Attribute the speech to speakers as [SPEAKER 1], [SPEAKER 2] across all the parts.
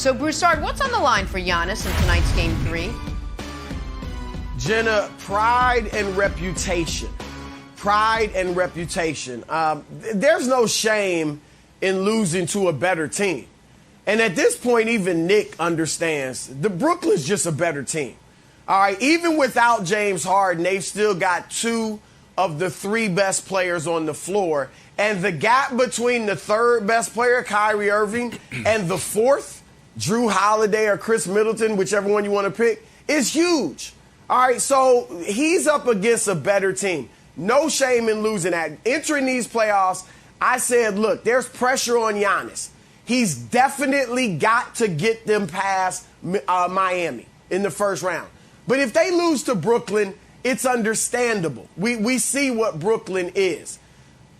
[SPEAKER 1] So, Broussard, what's on the line for Giannis in tonight's Game 3?
[SPEAKER 2] Jenna, pride and reputation. Pride and reputation. There's no shame in losing to a better team. And at this point, even Nick understands the Brooklyn's just a better team. All right, even without James Harden, they've still got two of the three best players on the floor. And the gap between the third best player, Kyrie Irving, and the fourth, Drew Holiday or Chris Middleton, whichever one you want to pick, is huge. All right, so he's up against a better team. No shame in losing that. Entering these playoffs, I said, look, there's pressure on Giannis. He's definitely got to get them past Miami in the first round. But if they lose to Brooklyn, it's understandable. We see what Brooklyn is.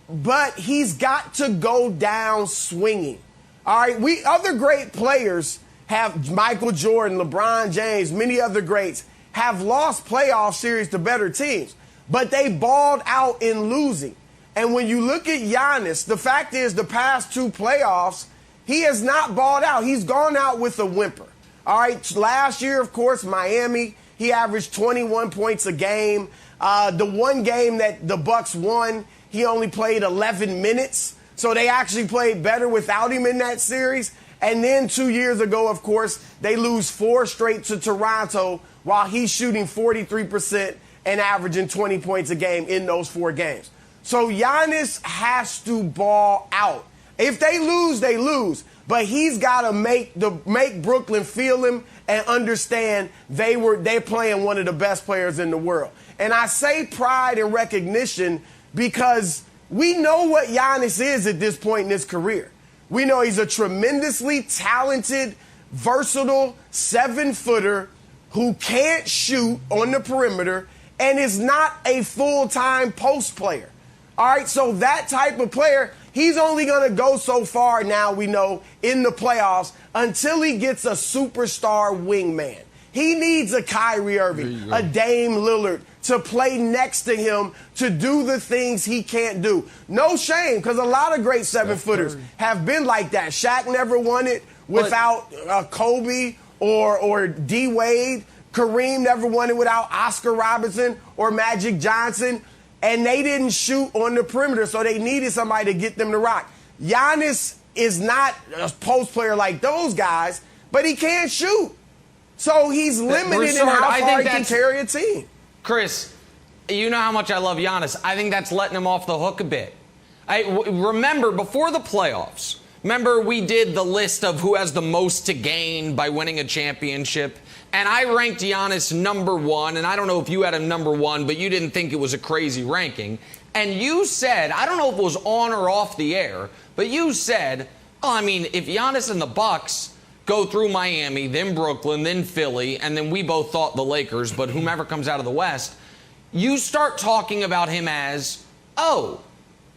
[SPEAKER 2] But he's got to go down swinging. All right, other great players have Michael Jordan, LeBron James, many other greats have lost playoff series to better teams. But they balled out in losing. And when you look at Giannis, the fact is the past two playoffs, he has not balled out. He's gone out with a whimper. All right, last year, of course, Miami, he averaged 21 points a game. The one game that the Bucks won, he only played 11 minutes. So they actually played better without him in that series. And then 2 years ago, of course, they lose 4 straight to Toronto while he's shooting 43% and averaging 20 points a game in those 4 games. So Giannis has to ball out. If they lose, they lose. But he's got to make Brooklyn feel him and understand they're playing one of the best players in the world. And I say pride and recognition because we know what Giannis is at this point in his career. We know he's a tremendously talented, versatile 7-footer who can't shoot on the perimeter and is not a full-time post player. All right, so that type of player, he's only going to go so far now, we know, in the playoffs until he gets a superstar wingman. He needs a Kyrie Irving, a Dame Lillard to play next to him to do the things he can't do. No shame, because a lot of great 7-footers have been like that. Shaq never won it without Kobe or D. Wade. Kareem never won it without Oscar Robertson or Magic Johnson. And they didn't shoot on the perimeter, so they needed somebody to get them to rock. Giannis is not a post player like those guys, but he can't shoot. So he's limited in how far he can carry a team.
[SPEAKER 3] Chris, you know how much I love Giannis. I think that's letting him off the hook a bit. Remember, before the playoffs, we did the list of who has the most to gain by winning a championship. And I ranked Giannis number 1, and I don't know if you had him number 1, but you didn't think it was a crazy ranking. And you said, I don't know if it was on or off the air, but you said, if Giannis and the Bucks go through Miami, then Brooklyn, then Philly, and then we both thought the Lakers, but whomever comes out of the West, you start talking about him as,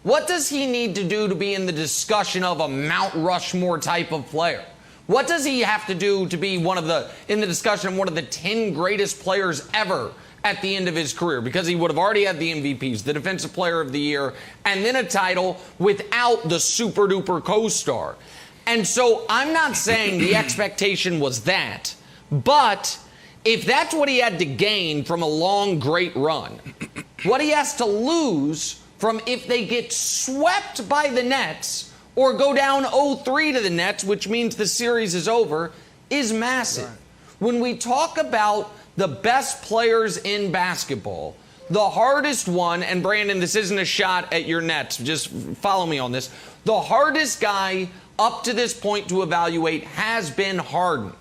[SPEAKER 3] what does he need to do to be in the discussion of a Mount Rushmore type of player? What does he have to do to be in the discussion of one of the 10 greatest players ever at the end of his career? Because he would have already had the MVPs, the Defensive Player of the Year, and then a title without the super-duper co-star. And so I'm not saying the expectation was that, but if that's what he had to gain from a long, great run, what he has to lose from if they get swept by the Nets or go down 0-3 to the Nets, which means the series is over, is massive. Right. When we talk about the best players in basketball, the hardest one, and Brandon, this isn't a shot at your Nets, just follow me on this, the hardest guy up to this point to evaluate has been Harden.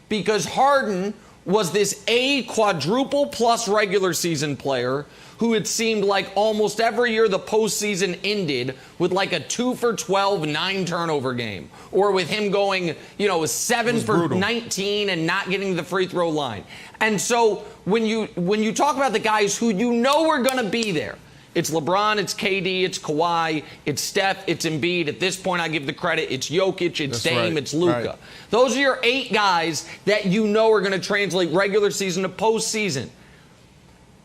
[SPEAKER 3] Because Harden was this quadruple plus regular season player who it seemed like almost every year the postseason ended with like a 2 for 12, 9 turnover game. Or with him going, 7 for 19 and not getting to the free throw line. And so when you talk about the guys who are going to be there, it's LeBron, it's KD, it's Kawhi, it's Steph, it's Embiid. At this point, I give the credit. It's Jokic, it's Dame, it's Luka. Right. Those are your 8 guys that are going to translate regular season to postseason.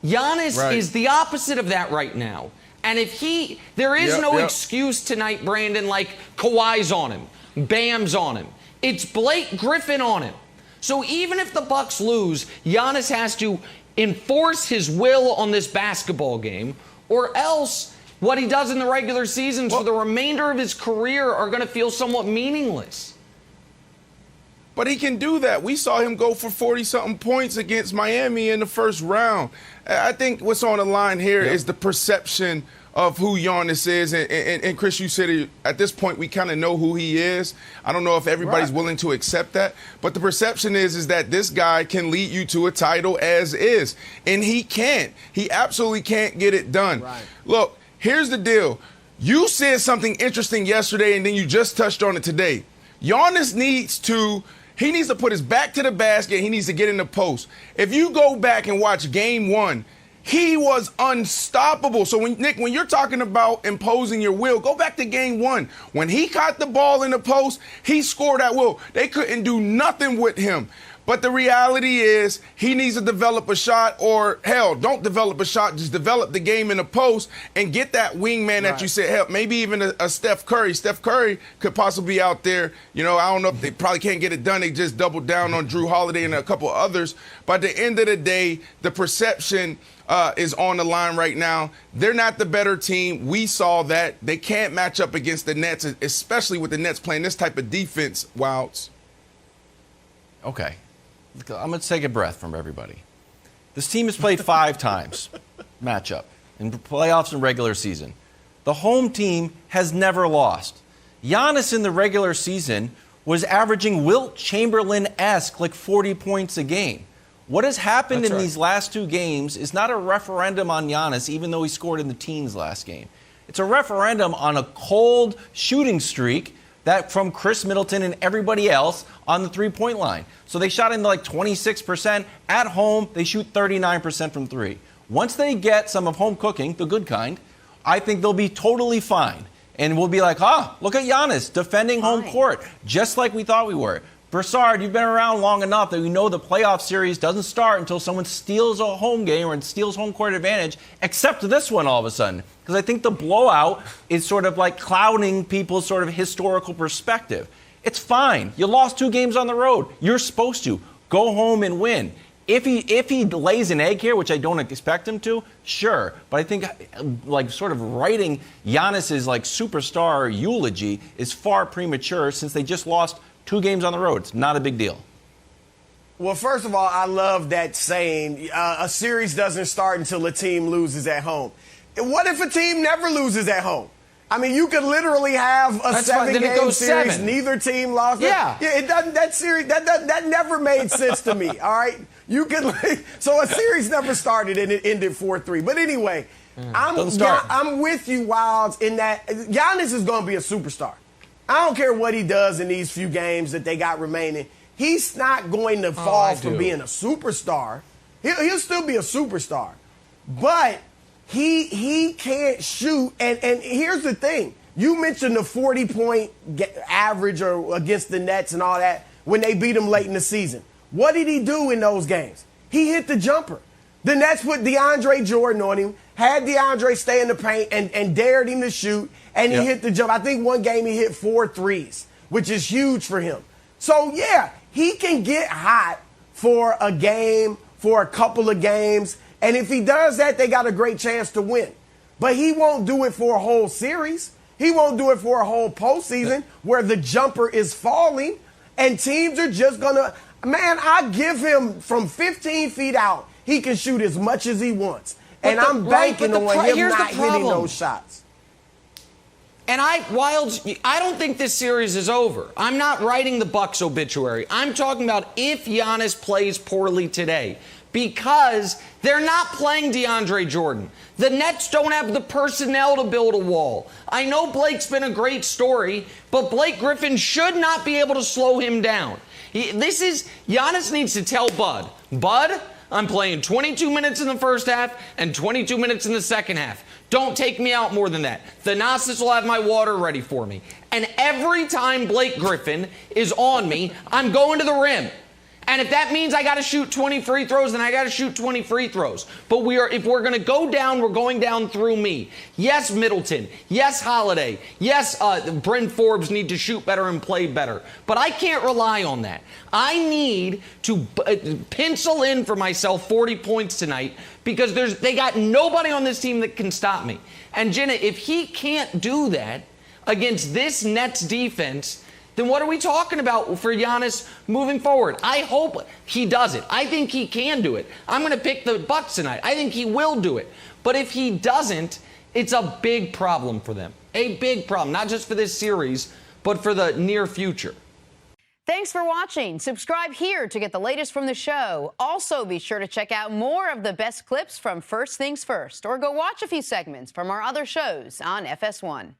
[SPEAKER 3] Giannis is the opposite of that right now. And if there is no excuse tonight, Brandon, like Kawhi's on him, Bam's on him. It's Blake Griffin on him. So even if the Bucks lose, Giannis has to enforce his will on this basketball game, or else what he does in the regular seasons for the remainder of his career are going to feel somewhat meaningless.
[SPEAKER 4] But he can do that. We saw him go for 40-something points against Miami in the first round. I think what's on the line here is the perception of who Giannis is. And Chris, you said at this point we kind of know who he is. I don't know if everybody's willing to accept that. But the perception is that this guy can lead you to a title as is. And he can't. He absolutely can't get it done.
[SPEAKER 2] Right.
[SPEAKER 4] Look, here's the deal. You said something interesting yesterday, and then you just touched on it today. Giannis needs to put his back to the basket. He needs to get in the post. If you go back and watch game 1, he was unstoppable. So, Nick, when you're talking about imposing your will, go back to game 1. When he caught the ball in the post, he scored at will. They couldn't do nothing with him. But the reality is he needs to develop a shot, or, hell, don't develop a shot. Just develop the game in the post and get that wingman that you said, hell, maybe even a Steph Curry. Steph Curry could possibly be out there. You know, I don't know if they probably can't get it done. They just doubled down on Drew Holiday and a couple others. But at the end of the day, the perception is on the line right now. They're not the better team. We saw that. They can't match up against the Nets, especially with the Nets playing this type of defense, Wilds.
[SPEAKER 5] Okay. I'm going to take a breath from everybody. This team has played 5 times matchup in playoffs and regular season. The home team has never lost. Giannis in the regular season was averaging Wilt Chamberlain-esque, like 40 points a game. What has happened in these last 2 games is not a referendum on Giannis, even though he scored in the teens last game. It's a referendum on a cold shooting streak that from Chris Middleton and everybody else on the three-point line. So they shot into like 26%. At home, they shoot 39% from 3. Once they get some of home cooking, the good kind, I think they'll be totally fine. And we'll be like, look at Giannis defending home court, just like we thought we were. Broussard, you've been around long enough that we know the playoff series doesn't start until someone steals a home game or steals home court advantage, except this one all of a sudden. Because I think the blowout is sort of like clouding people's sort of historical perspective. It's fine. You lost 2 games on the road. You're supposed to. Go home and win. If he lays an egg here, which I don't expect him to, sure. But I think like sort of writing Giannis's like superstar eulogy is far premature since they just lost 2 games on the road. It's not a big deal.
[SPEAKER 2] Well, first of all, I love that saying, a series doesn't start until a team loses at home. What if a team never loses at home? I mean, you could literally have a 7-game series.
[SPEAKER 3] 7.
[SPEAKER 2] Neither team lost.
[SPEAKER 3] Yeah.
[SPEAKER 2] It doesn't. That series that never made sense to me. All right, you could. So a series never started and it ended 4-3. But anyway, I'm with you, Wilds, in that Giannis is going to be a superstar. I don't care what he does in these few games that they got remaining. He's not going to fall from being a superstar. He'll still be a superstar, but he can't shoot. And here's the thing. You mentioned the 40-point average or against the Nets and all that when they beat him late in the season. What did he do in those games? He hit the jumper. The Nets put DeAndre Jordan on him, had DeAndre stay in the paint and dared him to shoot, and he hit the jump. I think one game he hit 4 threes, which is huge for him. So, yeah, he can get hot for a game, for a couple of games, and if he does that, they got a great chance to win. But he won't do it for a whole series. He won't do it for a whole postseason where the jumper is falling and teams are just going to – man, I give him from 15 feet out, he can shoot as much as he wants. And I'm banking on him not hitting those shots.
[SPEAKER 3] And Wilds, I don't think this series is over. I'm not writing the Bucks obituary. I'm talking about if Giannis plays poorly today. Because they're not playing DeAndre Jordan. The Nets don't have the personnel to build a wall. I know Blake's been a great story, but Blake Griffin should not be able to slow him down. Giannis needs to tell Bud, I'm playing 22 minutes in the first half and 22 minutes in the second half. Don't take me out more than that. Thanasis will have my water ready for me. And every time Blake Griffin is on me, I'm going to the rim. And if that means I got to shoot 20 free throws, then I got to shoot 20 free throws. But if we're going to go down, we're going down through me. Yes, Middleton. Yes, Holiday. Yes, Bryn Forbes need to shoot better and play better. But I can't rely on that. I need to pencil in for myself 40 points tonight because they got nobody on this team that can stop me. And Jenna, if he can't do that against this Nets defense, then what are we talking about for Giannis moving forward? I hope he does it. I think he can do it. I'm going to pick the Bucks tonight. I think he will do it. But if he doesn't, it's a big problem for them. A big problem, not just for this series, but for the near future.
[SPEAKER 1] Thanks for watching. Subscribe here to get the latest from the show. Also, be sure to check out more of the best clips from First Things First, or go watch a few segments from our other shows on FS1.